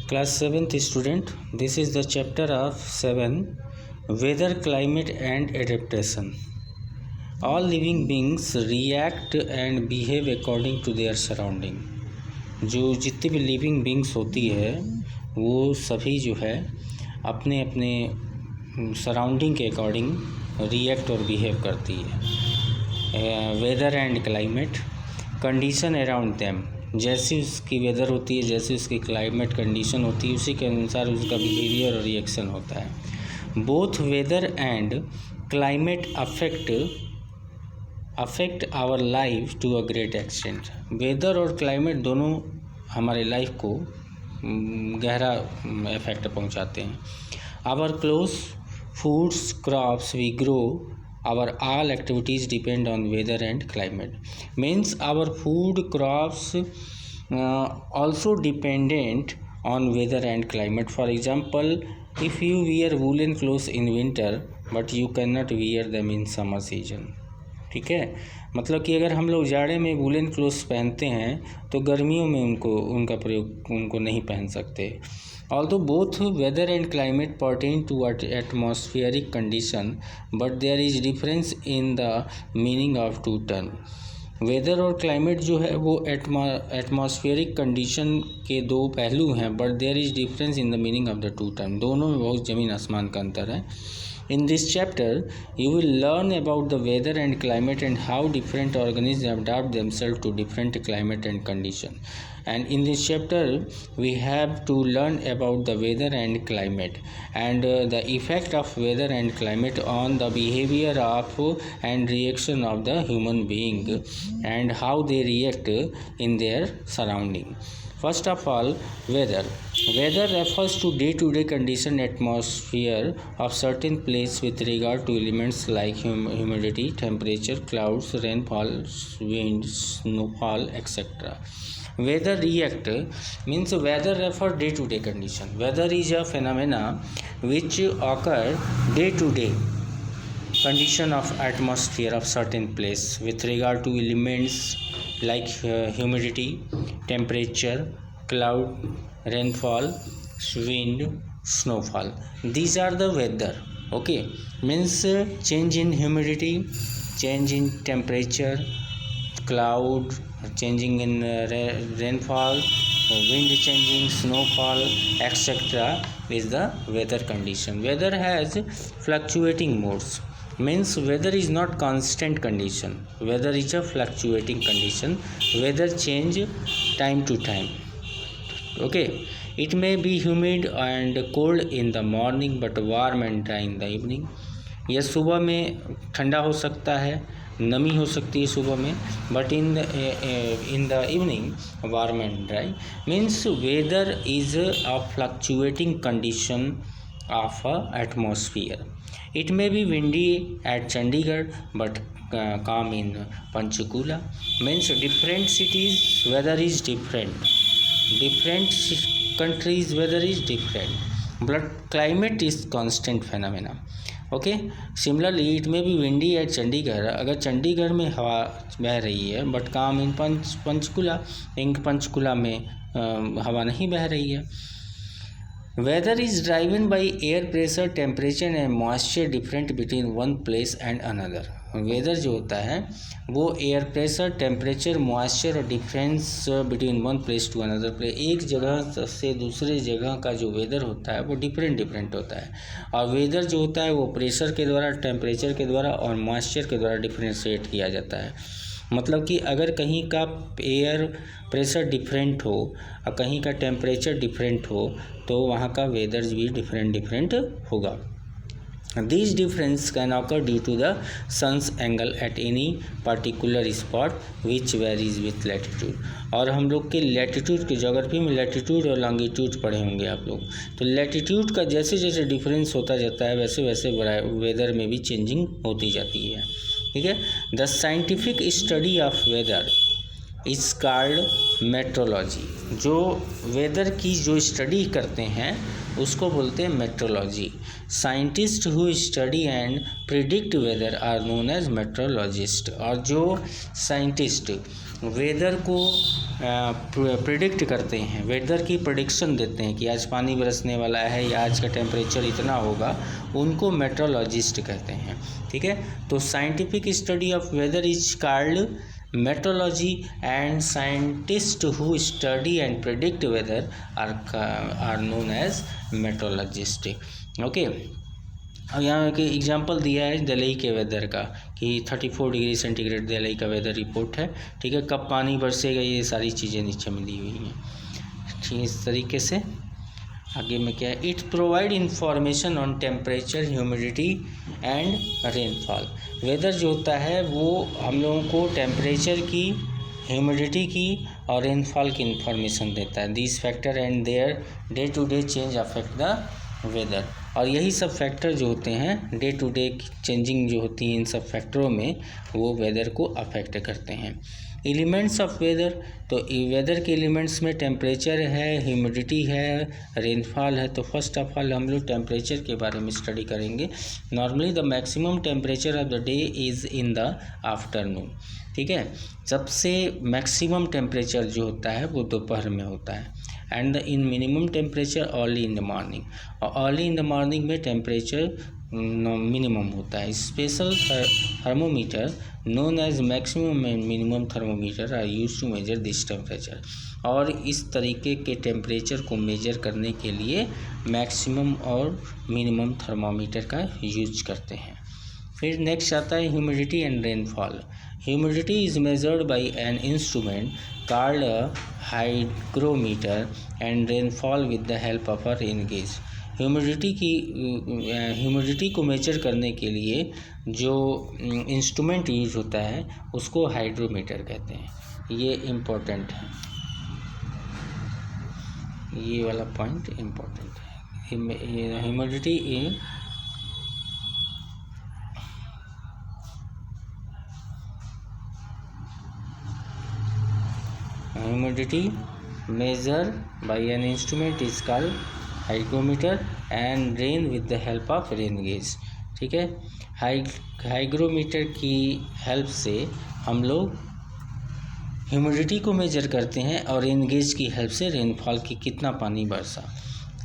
Class 7th student, this is the chapter of 7 Weather, Climate and Adaptation. All living beings react and behave according to their surrounding. जो जितनी भी living beings होती है वो सभी जो है अपने अपने सराउंडिंग के अकॉर्डिंग रिएक्ट और बिहेव करती है. Weather and climate, condition around them, जैसी उसकी वेदर होती है, जैसी उसकी क्लाइमेट कंडीशन होती है, उसी के अनुसार उसका बिहेवियर और रिएक्शन होता है. Both weather and climate affect our life to a great extent. Weather और क्लाइमेट दोनों हमारे लाइफ को गहरा इफेक्ट पहुंचाते हैं. Our clothes, foods, crops we grow, our all activities depend on weather and climate. Means our food, crops also dependent on weather and climate. For example, if you wear woolen clothes in winter but you cannot wear them in summer season. ठीक है, मतलब कि अगर हम लोग जाड़े में woollen clothes पहनते हैं तो गर्मियों में उनका प्रयोग उनको नहीं पहन सकते. Although both weather and climate pertain to atmospheric condition, but there is difference in the meaning of two terms. Weather और क्लाइमेट जो है वो एटमॉस्फेरिक कंडीशन के दो पहलू हैं, but there is difference in the meaning of the two term. दोनों में बहुत ज़मीन आसमान का अंतर है. In this chapter, you will learn about the weather and climate and how different organisms adapt themselves to different climate and condition. And in this chapter, we have to learn about the weather and climate and the effect of weather and climate on the behavior of and reaction of the human being and how they react in their surrounding. First of all, weather. Weather refers to day-to-day condition atmosphere of certain place with regard to elements like humidity, temperature, clouds, rainfall, wind, snowfall, etc. Weather react means weather refer day-to-day condition. Weather is a phenomena which occur day-to-day condition of atmosphere of certain place with regard to elements like humidity, temperature, cloud, rainfall, wind, snowfall. These are the weather. Okay, means change in humidity, change in temperature, cloud changing in rainfall, wind changing, snowfall, etc. is the weather condition. Weather has fluctuating modes. Means weather is not constant condition. Weather is a fluctuating condition. Weather change time to time. Okay, it may be humid and cold in the morning but warm and dry in the evening. यह सुबह में ठंडा हो सकता है, नमी हो सकती है सुबह में, but in the evening warm and dry. Means weather is a fluctuating condition of atmosphere. It may be windy at Chandigarh but calm in Panchkula. Means different cities weather is different, different countries weather is different, but climate is constant phenomena. Okay, similarly it may be windy at Chandigarh. अगर चंडीगढ़ में हवा बह रही है but काम इन पंचकुला, पंचकुला में हवा नहीं बह रही है. Weather is driven by air pressure, temperature and moisture different between one place and another. Weather जो होता है वो एयर प्रेशर, टेम्परेचर, मॉइस्चर और difference between one place to another place, एक जगह से दूसरे जगह का जो वेदर होता है वो डिफरेंट होता है. और वेदर जो होता है वो प्रेशर के द्वारा, टेम्परेचर के द्वारा और मॉइस्चर के द्वारा डिफरेंशिएट किया जाता है. मतलब कि अगर कहीं का एयर प्रेशर डिफरेंट हो और कहीं का टेम्परेचर डिफरेंट हो तो वहाँ का वेदर भी डिफरेंट होगा. These difference can occur due to the sun's angle at any particular spot which varies with latitude. और हम लोग के लैटिट्यूड की ज्योग्राफी में लैटिट्यूड और लॉन्गिट्यूड पढ़े होंगे आप लोग. तो लैटिट्यूड का जैसे जैसे डिफरेंस होता जाता है वैसे वैसे वेदर में भी चेंजिंग होती जाती है. ठीक है. The scientific study of weather is called metrology. जो वेदर की जो स्टडी करते हैं उसको बोलते हैं metrology. Scientist who study and predict weather are known as metrologist. और जो साइंटिस्ट वेदर को प्रिडिक्ट करते हैं, वेदर की प्रिडिक्शन देते हैं कि आज पानी बरसने वाला है या आज का टेम्परेचर इतना होगा, उनको मेट्रोलॉजिस्ट कहते हैं। ठीक है, तो scientific study of weather is called metrology and scientist who study and predict weather are known as metrologist. Okay, अब यहाँ के एग्जांपल दिया है दिल्ली के वेदर का कि 34 डिग्री सेंटीग्रेड दिल्ली का वेदर रिपोर्ट है। ठीक है, कब पानी बरसेगा, ये सारी चीज़ें नीचे में दी हुई हैं। ठीक, इस तरीके से आगे में क्या है, it provide information on temperature, humidity and rainfall. Weather जो होता है वो हम लोगों को टेम्परेचर की, ह्यूमिडिटी की और रेनफॉल की इंफॉर्मेशन देता है। These factor and their day to day change affect the weather, और यही सब फैक्टर जो होते हैं डे टू डे चेंजिंग जो होती हैं इन सब फैक्टरों में, वो वेदर को अफेक्ट करते हैं। एलिमेंट्स ऑफ वेदर, तो वेदर के एलिमेंट्स में टेम्परेचर है, ह्यूमिडिटी है, रेनफॉल है। तो फर्स्ट ऑफ ऑल हम लोग टेम्परेचर के बारे में स्टडी करेंगे। Normally the maximum temperature of the day is in the afternoon. ठीक है, सबसे मैक्सिमम टेम्परेचर जो होता है वो दोपहर में होता है। And in minimum temperature early in the morning, और अर्ली इन द मॉर्निंग में टेम्परेचर मिनिमम होता है। Special thermometer known as maximum and minimum thermometer are use to measure this temperature, और इस तरीके के टेम्परेचर को मेजर करने के लिए मैक्सिमम और मिनिमम थर्मोमीटर का यूज करते हैं। फिर नेक्स्ट आता है humidity and rainfall. Humidity is measured by an instrument called a hygrometer and rainfall with the help of a rain gauge. Humidity को मेजर करने के लिए जो इंस्ट्रूमेंट यूज होता है उसको हाइग्रोमीटर कहते हैं। ये इम्पोर्टेंट है, ये वाला पॉइंट इम्पोर्टेंट है। Humidity measured by an instrument is called hygrometer and rain with the help of rain gauge। ठीक है, हाइग्रोमीटर की हेल्प से हम लोग ह्यूमिडिटी को मेजर करते हैं और रेन गेज की हेल्प से रेनफॉल की कितना पानी बरसा।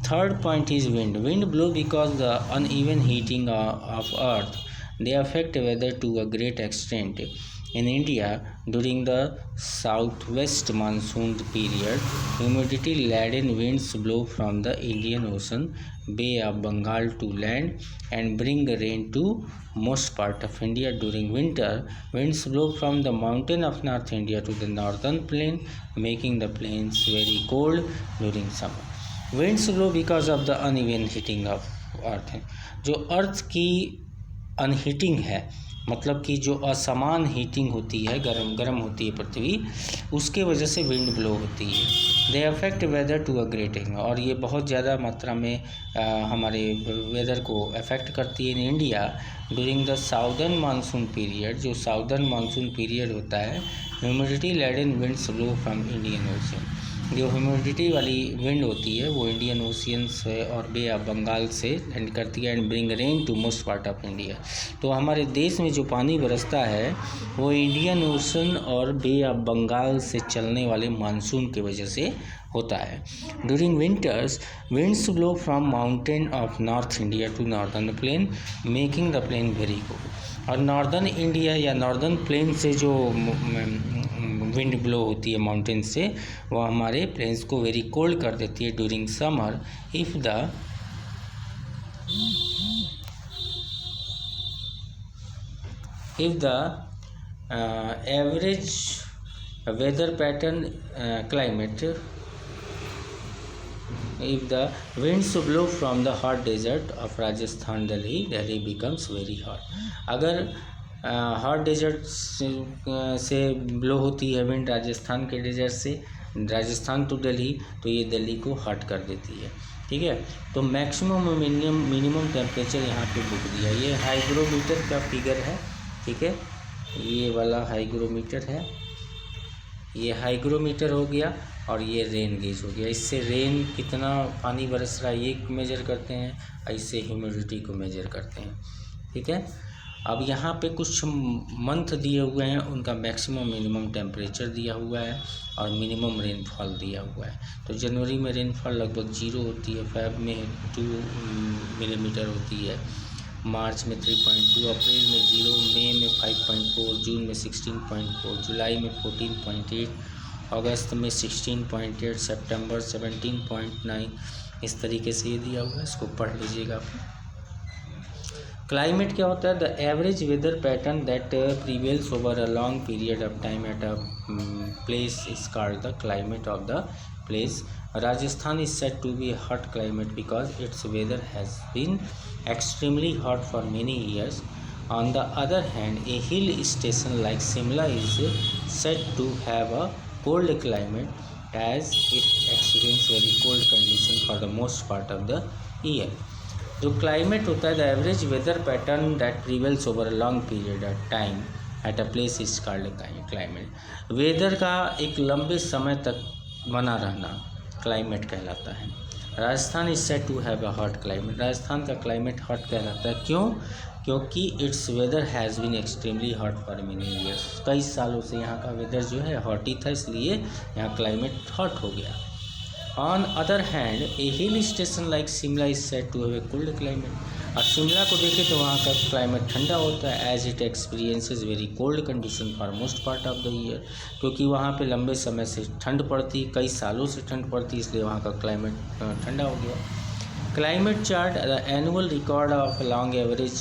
Third point is wind. Wind blow because the uneven heating of earth they affect weather to a great extent. In India, during the southwest monsoon period, humidity-laden winds blow from the Indian Ocean, Bay of Bengal to land and bring rain to most part of India. During winter, winds blow from the mountain of North India to the northern plain, making the plains very cold during summer. Winds blow because of the uneven heating of earth। जो अर्थ की अनहीटिंग है, मतलब कि जो असमान heating होती है, गर्म होती है पृथ्वी, उसके वजह से विंड ब्लो होती है। They affect weather to a great extent, और ये बहुत ज़्यादा मात्रा में हमारे वेदर को अफेक्ट करती है। In India during the southern monsoon period, जो साउदर्न मानसून पीरियड होता है, humidity laden winds blow from Indian ocean. जो ह्यूमिडिटी वाली विंड होती है वो इंडियन ओशियन से और बे ऑफ बंगाल से लैंड करती है and bring rain to most part of India. तो हमारे देश में जो पानी बरसता है वो इंडियन ओशन और बे ऑफ बंगाल से चलने वाले मानसून की वजह से होता है। During winters winds blow from mountain of north India to northern plain, making the plain very cold. और नॉर्दर्न इंडिया या नॉर्दर्न प्लेन से जो विंड ब्लो होती है माउंटेन से, वह हमारे प्लेन्स को वेरी कोल्ड कर देती है during summer. If the average weather pattern climate, if the winds blow from the hot desert of Rajasthan, Delhi becomes very hot। अगर हॉट डेजर्ट से ब्लो होती है विंड राजस्थान के डेजर्ट से, राजस्थान टू दिल्ली, तो ये दिल्ली को हॉट कर देती है। ठीक है, तो मैक्सिमम और मिनिमम टेम्परेचर यहाँ पे बुक दिया। ये हाइग्रोमीटर का फिगर है। ठीक है, ये वाला हाइग्रोमीटर है, ये हाइग्रोमीटर हो गया और ये रेन गेज हो गया। इससे रेन कितना पानी बरस रहा है ये मेजर करते हैं, इससे ह्यूमिडिटी को मेजर करते हैं। ठीक है, अब यहाँ पे कुछ मंथ दिए हुए हैं, उनका मैक्सिमम मिनिमम टेम्परेचर दिया हुआ है और मिनिमम रेनफॉल दिया हुआ है। तो जनवरी में रेनफॉल लगभग 0 होती है, फेब में 2 मिलीमीटर होती है, मार्च में 3.2, अप्रैल में 0, मई में 5.4, जून में 16.4, जुलाई में 14.8, अगस्त में 16.8, सितंबर 17.9। इस तरीके से ये दिया हुआ है, इसको पढ़ लीजिएगा आप। क्लाइमेट क्या होता है? The average weather pattern that prevails over a long period of time at a place is called the climate of the place. Rajasthan is said to be a hot climate because its weather has been extremely hot for many years. On the other hand, a hill station like Shimla is said to have a cold climate as it experiences very cold condition for the most part of the year. जो climate होता है, the average weather pattern that prevails over a long period of time at a place is called climate. Weather का एक लंबे समय तक बना रहना क्लाइमेट कहलाता है। Rajasthan is said to have a hot climate. Rajasthan का क्लाइमेट हॉट कहलाता है, क्यों? क्योंकि its weather has been extremely hot for many years. कई सालों से यहाँ का वेदर जो है हॉट ही था, इसलिए यहाँ क्लाइमेट हॉट हो गया। On other hand a hill station like Shimla is said to have a cold climate. और शिमला को देखें तो वहाँ का क्लाइमेट ठंडा होता है, as it experiences very cold condition for most part of the year. क्योंकि वहाँ पे लंबे समय से ठंड पड़ती, कई सालों से ठंड पड़ती, इसलिए वहाँ का क्लाइमेट ठंडा हो गया। Climate chart the annual record of long average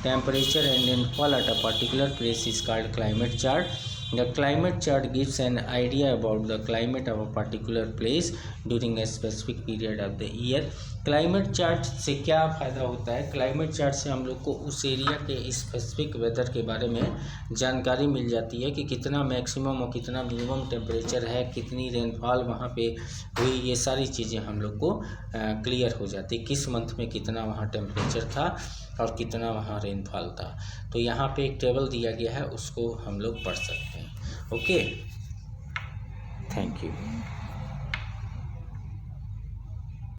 temperature and rainfall at a particular place is called climate chart. The climate chart gives an idea about the climate of a particular place during a specific period of the year. Climate chart से क्या फ़ायदा होता है? Climate chart से हम लोग को उस एरिया के स्पेसिफिक वेदर के बारे में जानकारी मिल जाती है कि कितना मैक्सिमम और कितना मिनिमम टेम्परेचर है, कितनी रेनफॉल वहाँ पे हुई, ये सारी चीज़ें हम लोग को क्लियर हो जाती है। किस मंथ में कितना वहाँ टेम्परेचर था और कितना वहाँ रेनफॉल था। तो यहाँ पे एक टेबल दिया गया है, उसको हम लोग पढ़ सकते हैं। Okay, thank you.